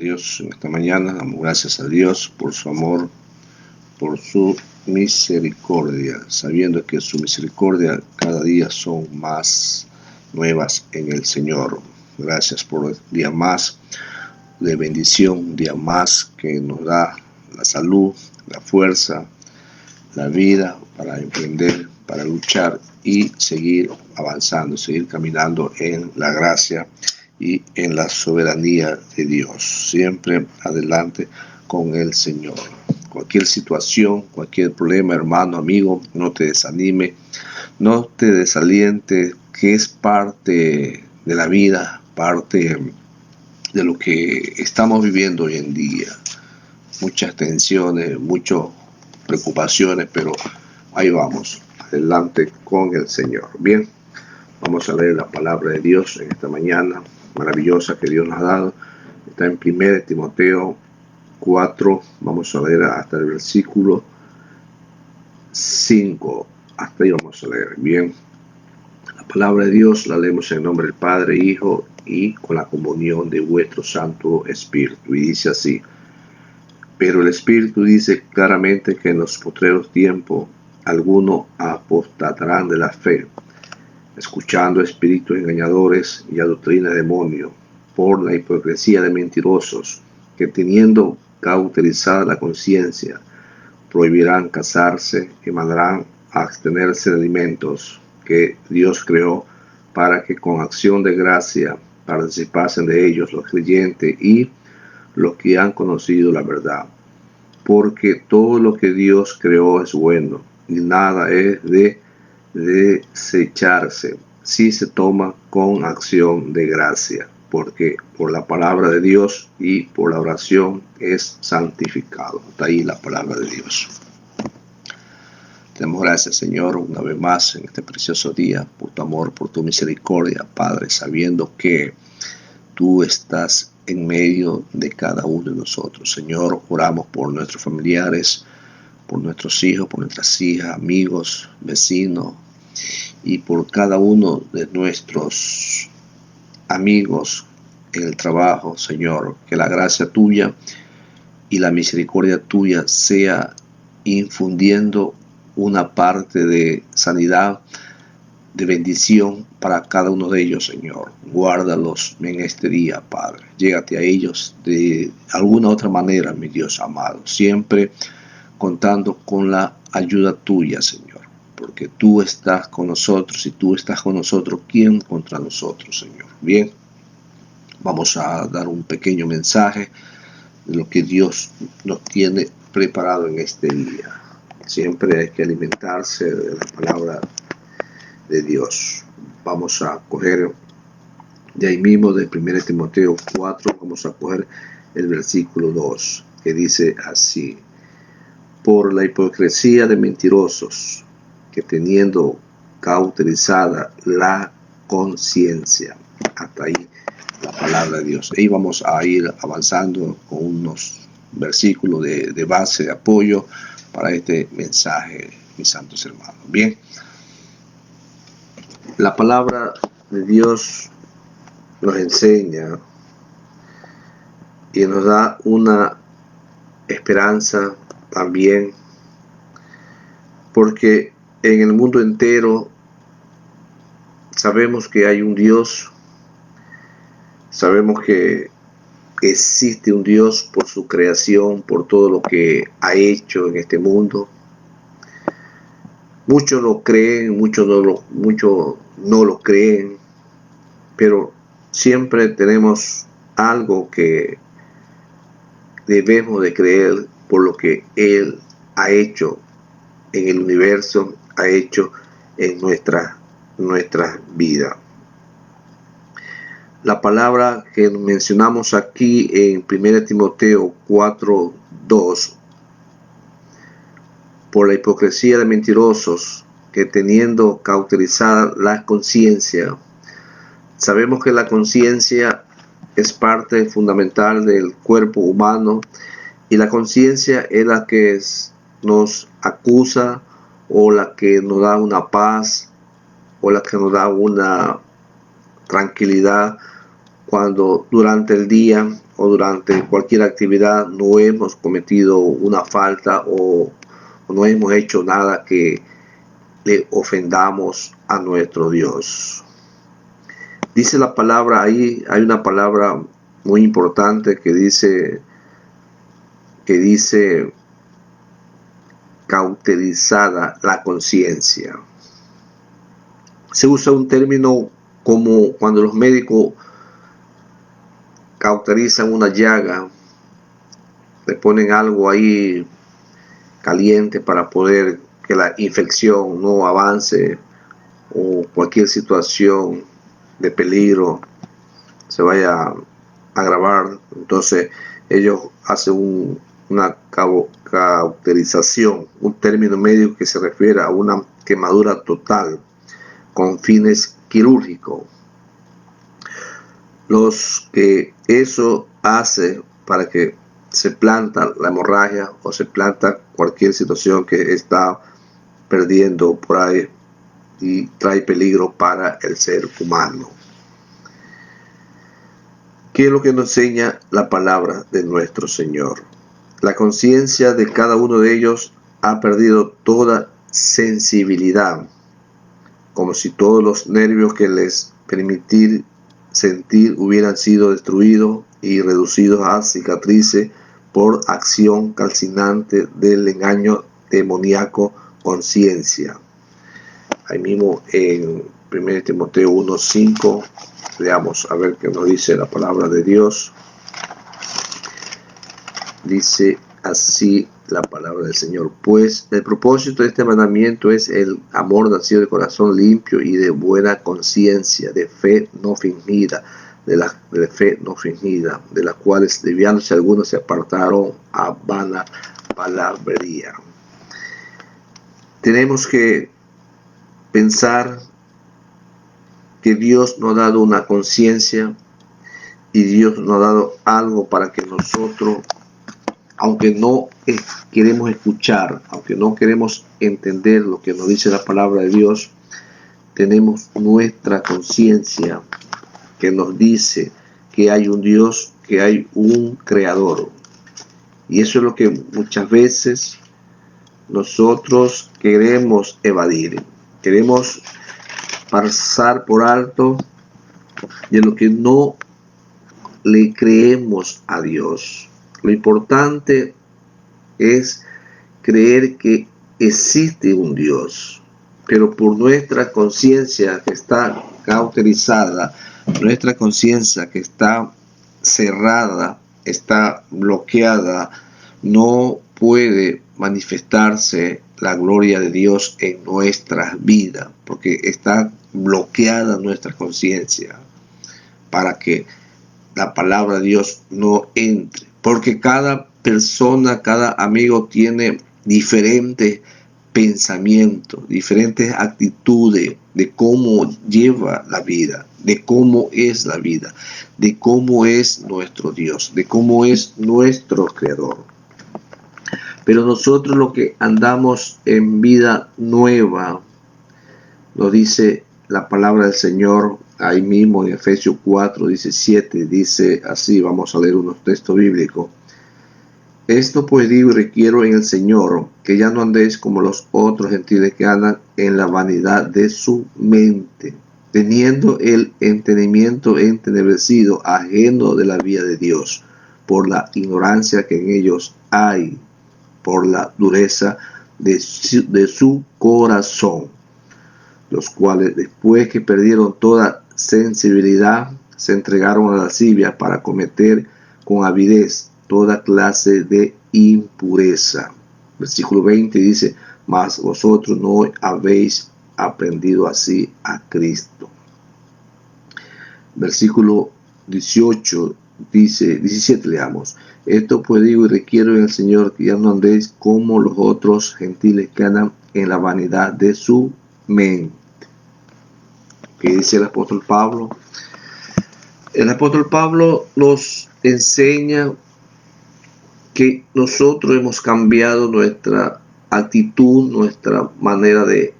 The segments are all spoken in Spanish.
Dios en esta mañana, damos gracias a Dios por su amor, por su misericordia, sabiendo que su misericordia cada día son más nuevas en el Señor. Gracias por un día más de bendición, un día más que nos da la salud, la fuerza, la vida para emprender, para luchar y seguir avanzando, seguir caminando en la gracia y en la soberanía de Dios, siempre adelante con el Señor. Cualquier situación, cualquier problema, hermano, amigo, no te desanime, no te desaliente, que es parte de la vida, parte de lo que estamos viviendo hoy en día. Muchas tensiones, muchas preocupaciones, pero ahí vamos, adelante con el Señor. Bien, vamos a leer la palabra de Dios en esta mañana maravillosa que Dios nos ha dado. Está en 1 Timoteo 4, vamos a leer hasta el versículo 5, hasta ahí vamos a leer. Bien, la palabra de Dios la leemos en el nombre del Padre, Hijo y con la comunión de vuestro Santo Espíritu, y dice así: pero el Espíritu dice claramente que en los postreros tiempos algunos apostatarán de la fe, escuchando espíritus engañadores y a doctrina de demonios, por la hipocresía de mentirosos, que teniendo cauterizada la conciencia, prohibirán casarse y mandarán a abstenerse de alimentos que Dios creó, para que con acción de gracia participasen de ellos los creyentes y los que han conocido la verdad. Porque todo lo que Dios creó es bueno, y nada es de desecharse si se toma con acción de gracia, porque por la palabra de Dios y por la oración es santificado. Hasta ahí la palabra de Dios. Te damos gracias, Señor, una vez más en este precioso día, por tu amor, por tu misericordia, Padre, sabiendo que tú estás en medio de cada uno de nosotros. Señor, oramos por nuestros familiares, por nuestros hijos, por nuestras hijas, amigos, vecinos, y por cada uno de nuestros amigos en el trabajo, Señor. Que la gracia tuya y la misericordia tuya sea infundiendo una parte de sanidad, de bendición para cada uno de ellos, Señor. Guárdalos en este día, Padre. Llégate a ellos de alguna otra manera, mi Dios amado. Siempre contando con la ayuda tuya, Señor. Porque tú estás con nosotros, y tú estás con nosotros, ¿quién contra nosotros, Señor? Bien, vamos a dar un pequeño mensaje de lo que Dios nos tiene preparado en este día. Siempre hay que alimentarse de la palabra de Dios. Vamos a coger de ahí mismo, de 1 Timoteo 4, vamos a coger el versículo 2, que dice así: por la hipocresía de mentirosos, que teniendo cauterizada la conciencia. Hasta ahí la palabra de Dios. Y vamos a ir avanzando con unos versículos de base, de apoyo para este mensaje, mis santos hermanos. Bien, la palabra de Dios nos enseña y nos da una esperanza también, porque en el mundo entero sabemos que hay un Dios, sabemos que existe un Dios por su creación, por todo lo que ha hecho en este mundo. Muchos lo creen, muchos no lo creen, pero siempre tenemos algo que debemos de creer por lo que Él ha hecho en el universo, ha hecho en nuestra vida. La palabra que mencionamos aquí en 1 Timoteo 4:2, por la hipocresía de mentirosos, que teniendo cauterizada la conciencia. Sabemos que la conciencia es parte fundamental del cuerpo humano, y la conciencia es la que nos acusa, o la que nos da una paz, o la que nos da una tranquilidad cuando durante el día o durante cualquier actividad no hemos cometido una falta o no hemos hecho nada que le ofendamos a nuestro Dios. Dice la palabra ahí, hay una palabra muy importante que dice cauterizada la conciencia. Se usa un término como cuando los médicos cauterizan una llaga, le ponen algo ahí caliente para poder que la infección no avance o cualquier situación de peligro se vaya a agravar. Entonces ellos hacen una cauterización, un término médico que se refiere a una quemadura total con fines quirúrgicos. Los que eso hace para que se planta la hemorragia o se planta cualquier situación que está perdiendo por ahí y trae peligro para el ser humano. ¿Qué es lo que nos enseña la palabra de nuestro Señor? La conciencia de cada uno de ellos ha perdido toda sensibilidad, como si todos los nervios que les permitir sentir hubieran sido destruidos y reducidos a cicatrices por acción calcinante del engaño demoníaco conciencia. Ahí mismo en 1 Timoteo 1:5, leamos a ver qué nos dice la palabra de Dios. Dice así la palabra del Señor: pues el propósito de este mandamiento es el amor nacido de corazón limpio y de buena conciencia, de fe no fingida, de las cuales desviándose algunos se apartaron a vana palabrería. Tenemos que pensar que Dios nos ha dado una conciencia y Dios nos ha dado algo para que nosotros, aunque no queremos escuchar, aunque no queremos entender lo que nos dice la palabra de Dios, tenemos nuestra conciencia que nos dice que hay un Dios, que hay un creador. Y eso es lo que muchas veces nosotros queremos evadir. Queremos pasar por alto de lo que no le creemos a Dios. Lo importante es creer que existe un Dios, pero por nuestra conciencia que está cauterizada, nuestra conciencia que está cerrada, está bloqueada, no puede manifestarse la gloria de Dios en nuestras vidas, porque está bloqueada nuestra conciencia para que la palabra de Dios no entre, porque cada persona, cada amigo tiene diferentes pensamientos, diferentes actitudes de cómo lleva la vida, de cómo es la vida, de cómo es nuestro Dios, de cómo es nuestro Creador. Pero nosotros los que andamos en vida nueva, nos dice la palabra del Señor ahí mismo en Efesios 4:17, dice así, vamos a leer unos textos bíblicos. Esto pues digo y requiero en el Señor, que ya no andéis como los otros gentiles que andan en la vanidad de su mente, teniendo el entendimiento entenebrecido, ajeno de la vida de Dios, por la ignorancia que en ellos hay, por la dureza de su corazón, los cuales después que perdieron toda sensibilidad, se entregaron a la lascivia para cometer con avidez toda clase de impureza. Versículo 20 dice: mas vosotros no habéis aprendido así a Cristo. Versículo 18 dice, 17 leamos: esto pues digo y requiero en el Señor, que ya no andéis como los otros gentiles que andan en la vanidad de su mente. ¿Qué dice el apóstol Pablo? El apóstol Pablo nos enseña que nosotros hemos cambiado nuestra actitud, nuestra manera de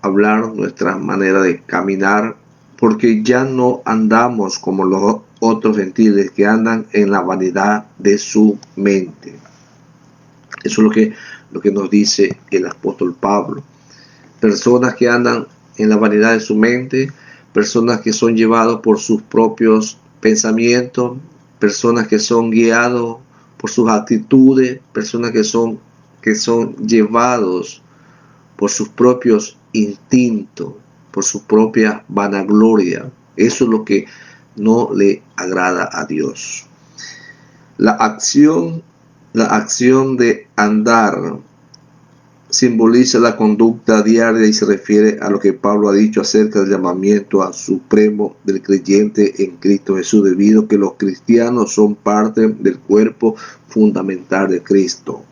hablar, nuestra manera de caminar, porque ya no andamos como los otros gentiles que andan en la vanidad de su mente. Eso es lo que nos dice el apóstol Pablo. Personas que andan en la vanidad de su mente, personas que son llevados por sus propios pensamientos, personas que son guiados por sus actitudes, personas que son llevados por sus propios instintos, por su propia vanagloria. Eso es lo que no le agrada a Dios. La acción de andar simboliza la conducta diaria y se refiere a lo que Pablo ha dicho acerca del llamamiento a supremo del creyente en Cristo Jesús, debido a que los cristianos son parte del cuerpo fundamental de Cristo.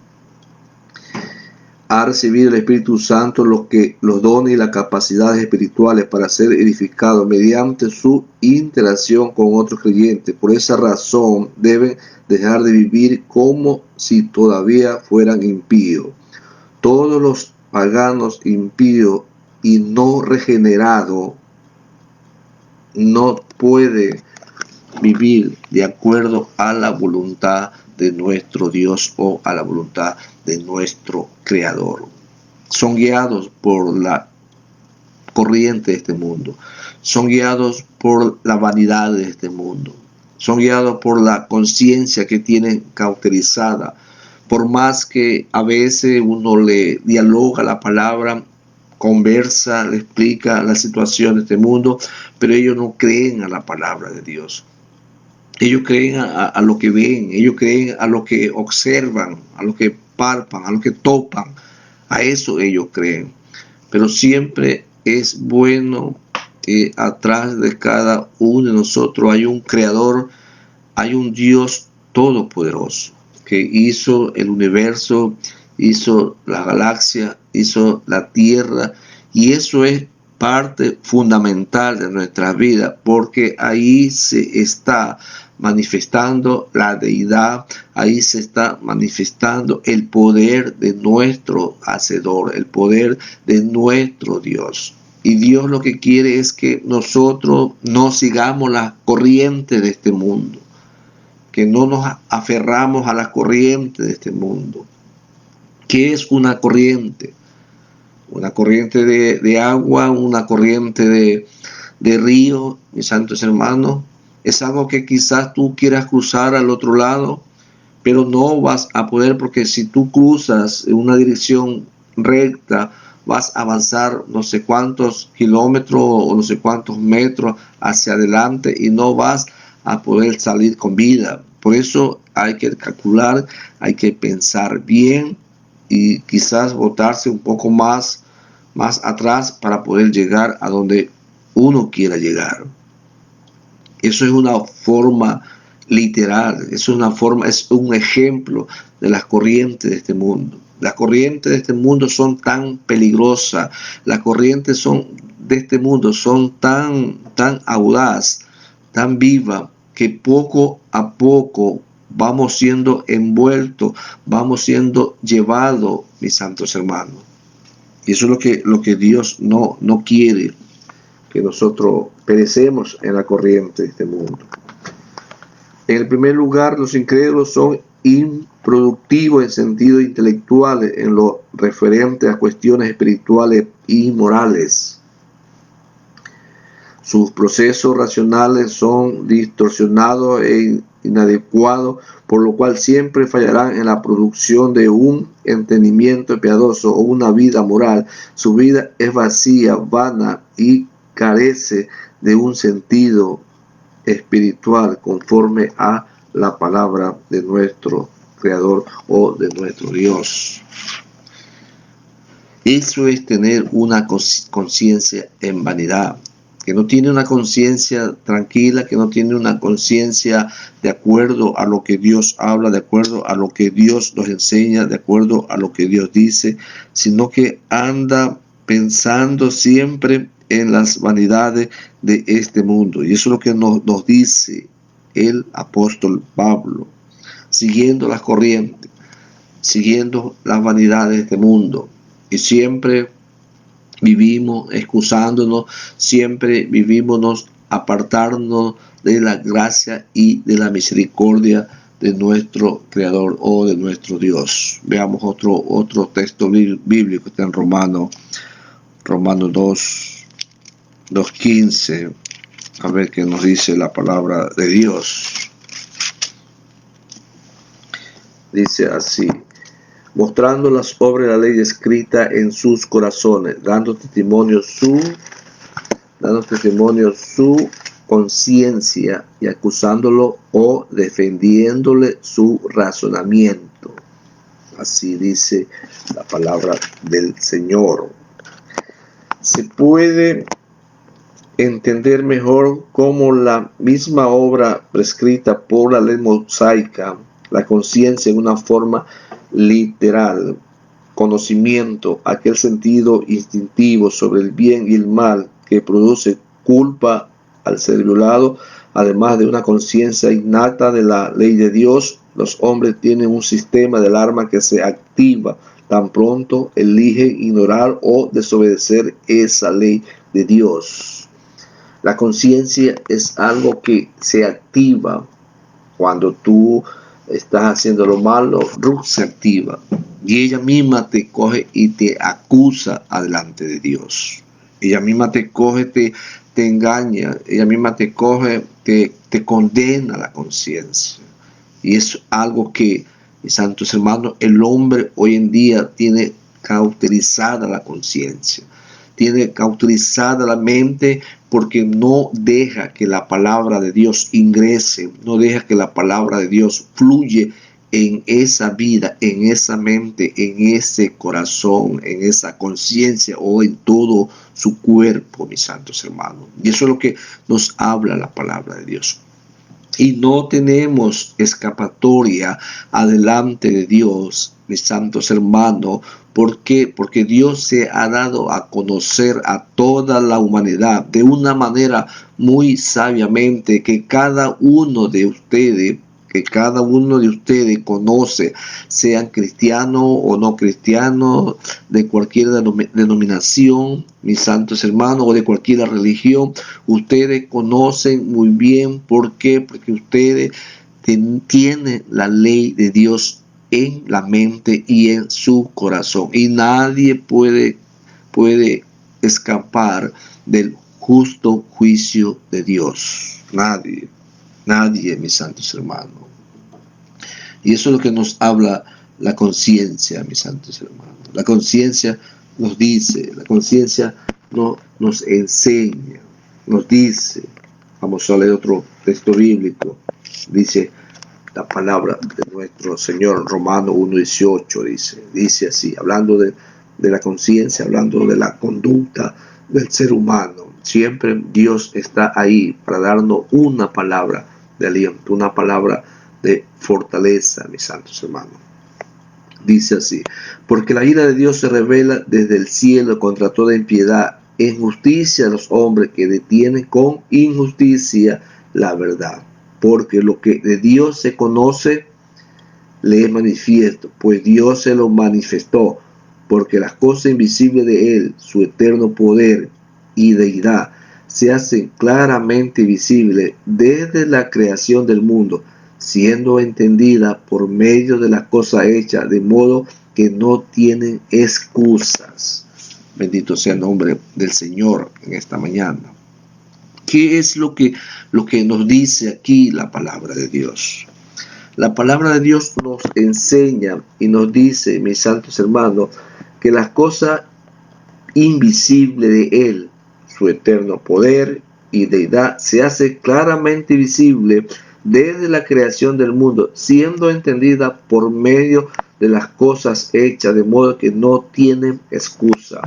Ha recibido el Espíritu Santo los dones y las capacidades espirituales para ser edificados mediante su interacción con otros creyentes. Por esa razón deben dejar de vivir como si todavía fueran impíos. Todos los paganos impíos y no regenerados no pueden vivir de acuerdo a la voluntad de nuestro Dios o a la voluntad de nuestro Creador. Son guiados por la corriente de este mundo. Son guiados por la vanidad de este mundo. Son guiados por la conciencia que tienen cauterizada. Por más que a veces uno le dialoga la palabra, conversa, le explica la situación de este mundo, pero ellos no creen a la palabra de Dios. Ellos creen a lo que ven, ellos creen a lo que observan, a lo que palpan, a lo que topan. A eso ellos creen. Pero siempre es bueno que atrás de cada uno de nosotros hay un creador, hay un Dios todopoderoso que hizo el universo, hizo la galaxia, hizo la tierra, y eso es parte fundamental de nuestra vida, porque ahí se está manifestando la deidad, ahí se está manifestando el poder de nuestro Hacedor, el poder de nuestro Dios. Y Dios lo que quiere es que nosotros no sigamos la corriente de este mundo, que no nos aferramos a la corriente de este mundo. ¿Qué es una corriente? Una corriente de agua, una corriente de río, mis santos hermanos. Es algo que quizás tú quieras cruzar al otro lado, pero no vas a poder, porque si tú cruzas en una dirección recta, vas a avanzar no sé cuántos kilómetros o no sé cuántos metros hacia adelante y no vas a poder salir con vida. Por eso hay que calcular, hay que pensar bien y quizás botarse un poco más atrás para poder llegar a donde uno quiera llegar. Eso es una forma literal, es un ejemplo de las corrientes de este mundo. Las corrientes de este mundo son tan peligrosas, las corrientes de este mundo son tan audaz, tan viva, que poco a poco vamos siendo envueltos, vamos siendo llevados, mis santos hermanos. Y eso es lo que Dios no quiere, que nosotros perecemos en la corriente de este mundo. En el primer lugar, los incrédulos son improductivos en sentido intelectual en lo referente a cuestiones espirituales y morales. Sus procesos racionales son distorsionados e inadecuados, por lo cual siempre fallarán en la producción de un entendimiento piadoso o una vida moral. Su vida es vacía, vana y carece de un sentido espiritual conforme a la palabra de nuestro Creador o de nuestro Dios. Eso es tener una conciencia en vanidad, que no tiene una conciencia tranquila, que no tiene una conciencia de acuerdo a lo que Dios habla, de acuerdo a lo que Dios nos enseña, de acuerdo a lo que Dios dice, sino que anda pensando siempre en las vanidades de este mundo. Y eso es lo que nos dice el apóstol Pablo, siguiendo las corrientes, siguiendo las vanidades de este mundo. Y siempre vivimos excusándonos, siempre vivimos apartarnos de la gracia y de la misericordia de nuestro Creador o de nuestro Dios. Veamos otro texto bíblico, está en Romanos 2:15. A ver qué nos dice la palabra de Dios. Dice así: mostrando las obras de la ley escrita en sus corazones, dando testimonio su conciencia y acusándolo o defendiéndole su razonamiento. Así dice la palabra del Señor. Se puede entender mejor cómo la misma obra prescrita por la ley mosaica, la conciencia en una forma literal, conocimiento, aquel sentido instintivo sobre el bien y el mal que produce culpa al ser violado, además de una conciencia innata de la ley de Dios. Los hombres tienen un sistema de alarma que se activa tan pronto eligen ignorar o desobedecer esa ley de Dios. La conciencia es algo que se activa cuando tú estás haciendo lo malo, se activa y ella misma te coge y te acusa delante de Dios. Ella misma te coge, te engaña, ella misma te coge, te condena la conciencia. Y es algo que, mis santos hermanos, el hombre hoy en día tiene cauterizada la conciencia, tiene cauterizada la mente, porque no deja que la palabra de Dios ingrese, no deja que la palabra de Dios fluye en esa vida, en esa mente, en ese corazón, en esa conciencia o en todo su cuerpo, mis santos hermanos. Y eso es lo que nos habla la palabra de Dios. Y no tenemos escapatoria adelante de Dios, mis santos hermanos. ¿Por qué? Porque Dios se ha dado a conocer a toda la humanidad de una manera muy sabiamente que cada uno de ustedes conoce, sean cristianos o no cristianos, de cualquier denominación, mis santos hermanos, o de cualquier religión. Ustedes conocen muy bien. ¿Por qué? Porque ustedes tienen la ley de Dios en la mente y en su corazón. Y nadie puede escapar del justo juicio de Dios. Nadie, mis santos hermanos. Y eso es lo que nos habla la conciencia, mis santos hermanos. La conciencia nos dice, la conciencia nos enseña, nos dice. Vamos a leer otro texto bíblico. Dice la palabra de nuestro Señor, Romanos 1:18, dice así, hablando de la conciencia, hablando de la conducta del ser humano. Siempre Dios está ahí para darnos una palabra de aliento, una palabra de fortaleza, mis santos hermanos. Dice así: porque la ira de Dios se revela desde el cielo contra toda impiedad e injusticia de los hombres que detienen con injusticia la verdad. Porque lo que de Dios se conoce le es manifiesto, pues Dios se lo manifestó, porque las cosas invisibles de Él, su eterno poder y deidad, se hacen claramente visibles desde la creación del mundo, siendo entendida por medio de las cosas hechas, de modo que no tienen excusas. Bendito sea el nombre del Señor en esta mañana. ¿Qué es lo que nos dice aquí la palabra de Dios? La palabra de Dios nos enseña y nos dice, mis santos hermanos, que las cosas invisibles de Él, su eterno poder y deidad, se hace claramente visible desde la creación del mundo, siendo entendida por medio de las cosas hechas, de modo que no tienen excusa.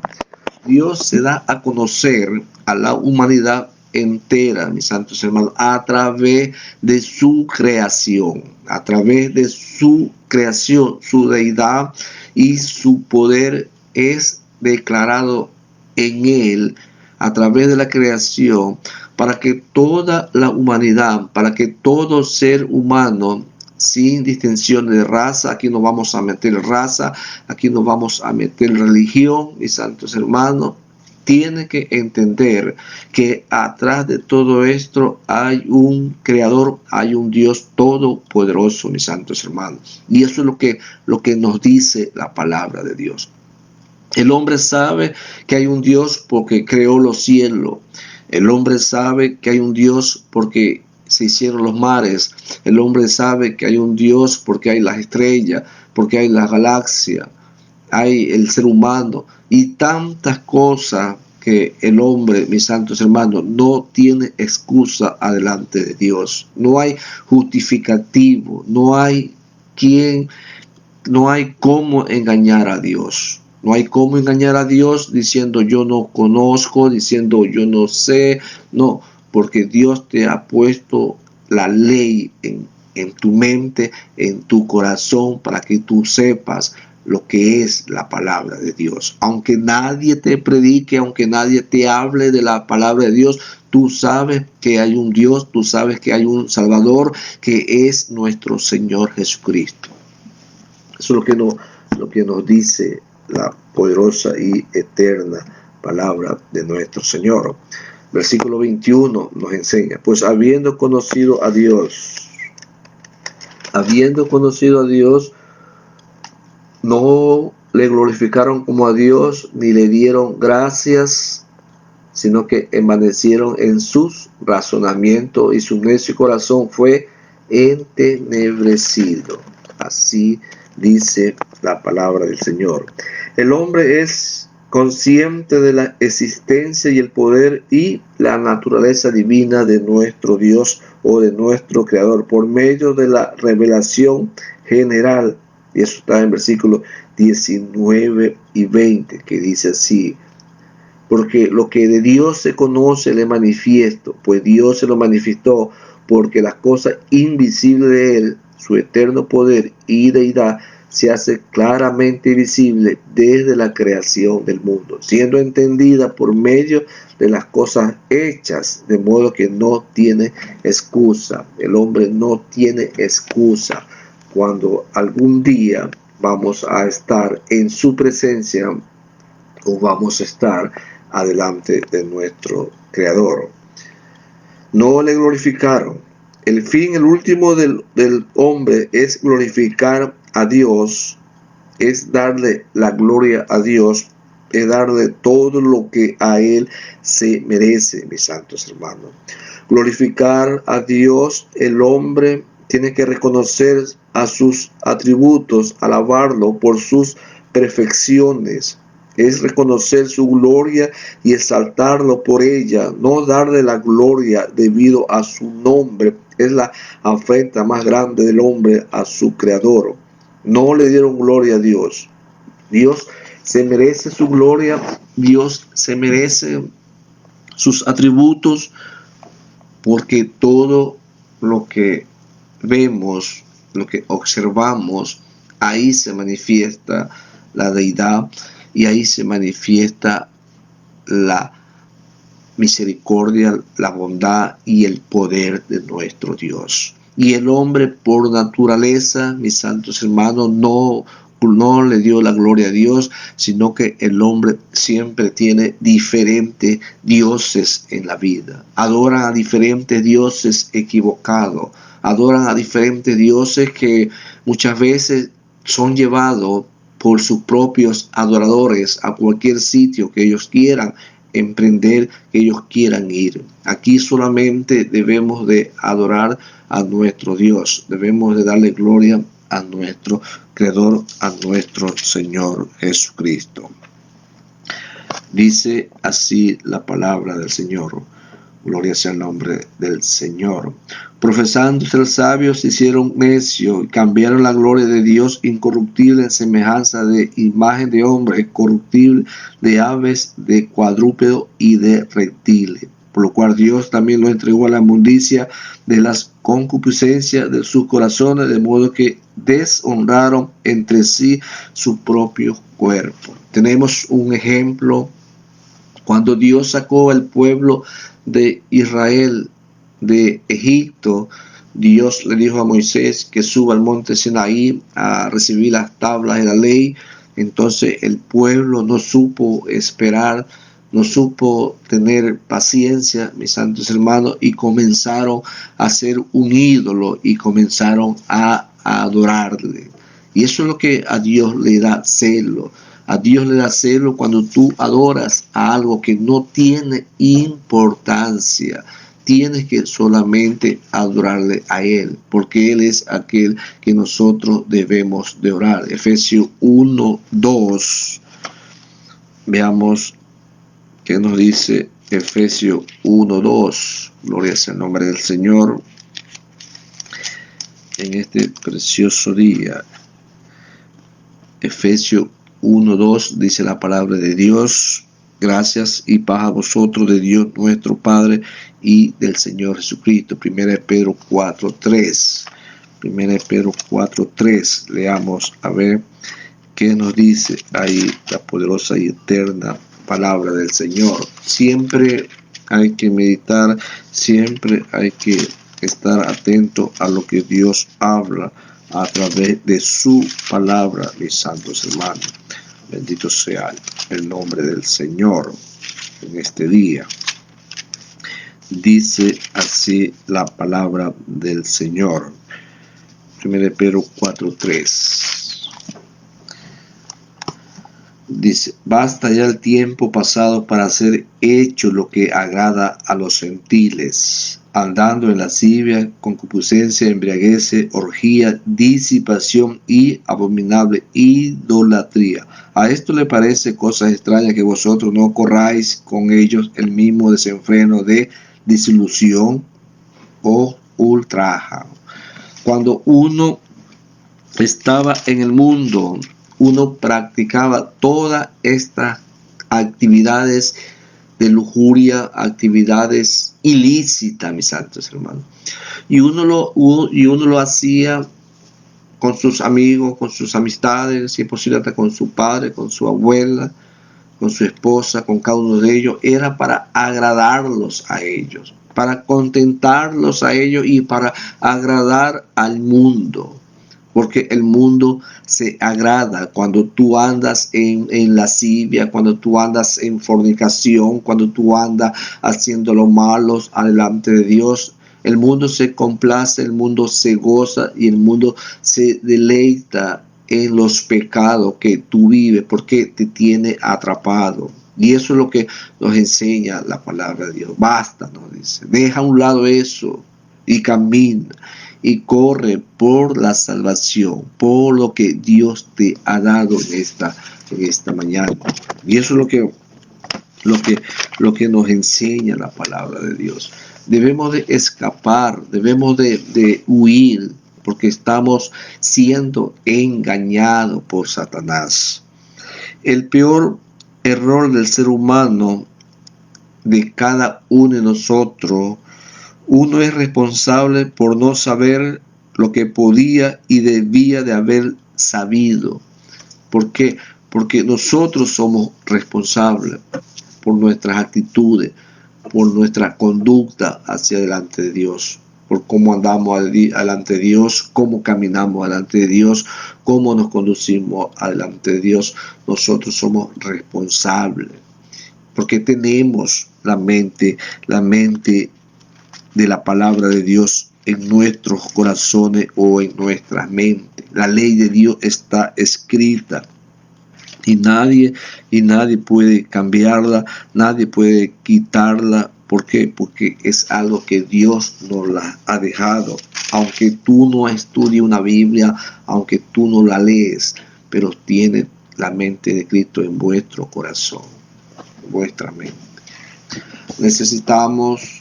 Dios se da a conocer a la humanidad entera, mis santos hermanos, a través de su creación, su deidad y su poder es declarado en Él a través de la creación, para que toda la humanidad, para que todo ser humano, sin distinción de raza, aquí no vamos a meter raza, aquí no vamos a meter religión, mis santos hermanos, tiene que entender que atrás de todo esto hay un creador, hay un Dios todopoderoso, mis santos hermanos. Y eso es lo que nos dice la palabra de Dios. El hombre sabe que hay un Dios porque creó los cielos. El hombre sabe que hay un Dios porque se hicieron los mares. El hombre sabe que hay un Dios porque hay las estrellas, porque hay la galaxia, hay el ser humano y tantas cosas que el hombre, mis santos hermanos, no tiene excusa adelante de Dios. No hay justificativo, no hay cómo engañar a Dios. No hay cómo engañar a Dios diciendo yo no conozco, diciendo yo no sé. No, porque Dios te ha puesto la ley en tu mente, en tu corazón, para que tú sepas lo que es la palabra de Dios. Aunque nadie te predique, aunque nadie te hable de la palabra de Dios, tú sabes que hay un Dios, tú sabes que hay un Salvador, que es nuestro Señor Jesucristo. Eso es lo que nos dice la poderosa y eterna palabra de nuestro Señor. Versículo 21 nos enseña, pues habiendo conocido a Dios, no le glorificaron como a Dios, ni le dieron gracias, sino que envanecieron en sus razonamientos y su necio corazón fue entenebrecido. Así dice la palabra del Señor. El hombre es consciente de la existencia y el poder y la naturaleza divina de nuestro Dios o de nuestro Creador por medio de la revelación general. Y eso está en versículos 19 y 20, que dice así: porque lo que de Dios se conoce le manifiesto, pues Dios se lo manifestó, porque las cosas invisibles de Él, su eterno poder y deidad, se hace claramente visible desde la creación del mundo, siendo entendida por medio de las cosas hechas, de modo que no tiene excusa. El hombre no tiene excusa cuando algún día vamos a estar en su presencia o vamos a estar adelante de nuestro Creador. No le glorificaron. El fin, el último del hombre es glorificar a Dios, es darle la gloria a Dios, es darle todo lo que a Él se merece, mis santos hermanos. Glorificar a Dios, el hombre tiene que reconocer a sus atributos, alabarlo por sus perfecciones. Es reconocer su gloria y exaltarlo por ella, no darle la gloria debido a su nombre. Es la afrenta más grande del hombre a su Creador. No le dieron gloria a Dios. Dios se merece su gloria, Dios se merece sus atributos, porque todo lo que vemos, lo que observamos, ahí se manifiesta la deidad y ahí se manifiesta la misericordia, la bondad y el poder de nuestro Dios. Y el hombre por naturaleza, mis santos hermanos, no le dio la gloria a Dios, sino que el hombre siempre tiene diferentes dioses en la vida. Adoran a diferentes dioses equivocados. Adoran a diferentes dioses que muchas veces son llevados por sus propios adoradores a cualquier sitio que ellos quieran emprender, que ellos quieran ir. Aquí solamente debemos de adorar a nuestro Dios, debemos de darle gloria a nuestro Creador, a nuestro Señor Jesucristo. Dice así la palabra del Señor. Gloria sea el nombre del Señor. Profesando ser sabios, se hicieron necios y cambiaron la gloria de Dios incorruptible en semejanza de imagen de hombre, corruptible, de aves, de cuadrúpedo y de reptiles. Por lo cual Dios también lo entregó a la inmundicia de las concupiscencias de sus corazones, de modo que deshonraron entre sí su propio cuerpo. Tenemos un ejemplo cuando Dios sacó al pueblo de Israel de Egipto. Dios le dijo a Moisés que suba al monte Sinaí a recibir las tablas de la ley. Entonces el pueblo no supo esperar, no supo tener paciencia, mis santos hermanos, y comenzaron a hacer un ídolo y comenzaron a adorarle. Y eso es lo que a Dios le da celo. A Dios le da celo cuando tú adoras a algo que no tiene importancia. Tienes que solamente adorarle a Él, porque Él es aquel que nosotros debemos de orar. Efesios 1:2. Veamos qué nos dice Efesios 1:2. Gloria sea el nombre del Señor en este precioso día. Efesios 1:2 dice la palabra de Dios: gracias y paz a vosotros de Dios nuestro Padre y del Señor Jesucristo. 1 Pedro 4:3. 1 Pedro 4:3. Leamos a ver qué nos dice ahí la poderosa y eterna palabra del Señor. Siempre hay que meditar, siempre hay que estar atento a lo que Dios habla a través de su palabra, mis santos hermanos. Bendito sea el nombre del Señor en este día. Dice así la palabra del Señor. 1 Pedro 4:3. Dice: basta ya el tiempo pasado para hacer hecho lo que agrada a los gentiles, andando en lascivia, concupiscencia, embriaguez, orgía, disipación y abominable idolatría. A esto le parece cosa extraña que vosotros no corráis con ellos el mismo desenfreno de disilusión o ultraja. Cuando uno estaba en el mundo, uno practicaba todas estas actividades de lujuria, actividades ilícitas, mis santos hermanos. Y uno lo hacía con sus amigos, con sus amistades, si es posible hasta con su padre, con su abuela, con su esposa, con cada uno de ellos. Era para agradarlos a ellos, para contentarlos a ellos y para agradar al mundo. Porque el mundo se agrada cuando tú andas en lascivia, cuando tú andas en fornicación, cuando tú andas haciendo lo malo delante de Dios. El mundo se complace, el mundo se goza y el mundo se deleita en los pecados que tú vives porque te tiene atrapado. Y eso es lo que nos enseña la palabra de Dios. Basta, nos dice. Deja a un lado eso y camina. Y corre por la salvación, por lo que Dios te ha dado en esta mañana. Y eso es lo que nos enseña la palabra de Dios. Debemos de escapar, debemos de huir, porque estamos siendo engañados por Satanás. El peor error del ser humano, de cada uno de nosotros, uno es responsable por no saber lo que podía y debía de haber sabido. ¿Por qué? Porque nosotros somos responsables por nuestras actitudes, por nuestra conducta hacia delante de Dios, por cómo andamos delante de Dios, cómo caminamos delante de Dios, cómo nos conducimos delante de Dios. Nosotros somos responsables, porque tenemos la mente de la palabra de Dios en nuestros corazones o en nuestras mentes. La ley de Dios está escrita y nadie puede cambiarla, nadie puede quitarla. ¿Por qué? Porque es algo que Dios nos la ha dejado. Aunque tú no estudies una Biblia, aunque tú no la lees, pero tiene la mente de Cristo en vuestro corazón, en vuestra mente. Necesitamos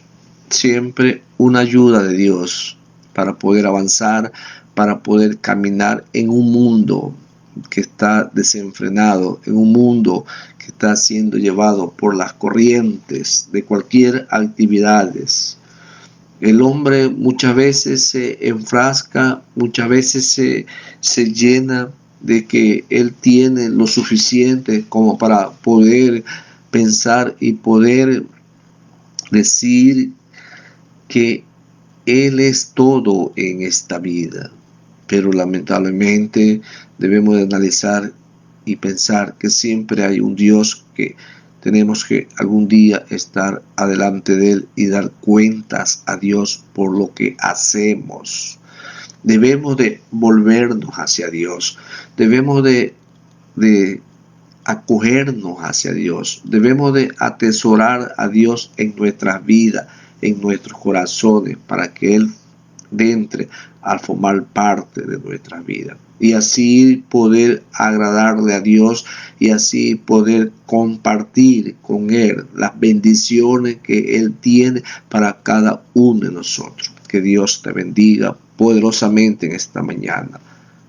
siempre una ayuda de Dios para poder avanzar, para poder caminar en un mundo que está desenfrenado, en un mundo que está siendo llevado por las corrientes de cualquier actividad. El hombre muchas veces se enfrasca, muchas veces se llena de que él tiene lo suficiente como para poder pensar y poder decir que Él es todo en esta vida. Pero lamentablemente debemos de analizar y pensar que siempre hay un Dios que tenemos que algún día estar adelante de Él y dar cuentas a Dios por lo que hacemos. Debemos de volvernos hacia Dios. Debemos de acogernos hacia Dios. Debemos de atesorar a Dios en nuestras vidas, en nuestros corazones, para que Él entre a formar parte de nuestra vida. Y así poder agradarle a Dios y así poder compartir con Él las bendiciones que Él tiene para cada uno de nosotros. Que Dios te bendiga poderosamente en esta mañana.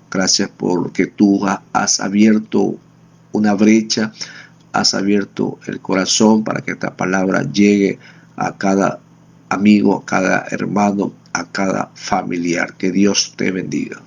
Gracias porque tú has abierto una brecha, has abierto el corazón para que esta palabra llegue a cada amigo, a cada hermano, a cada familiar. Que Dios te bendiga.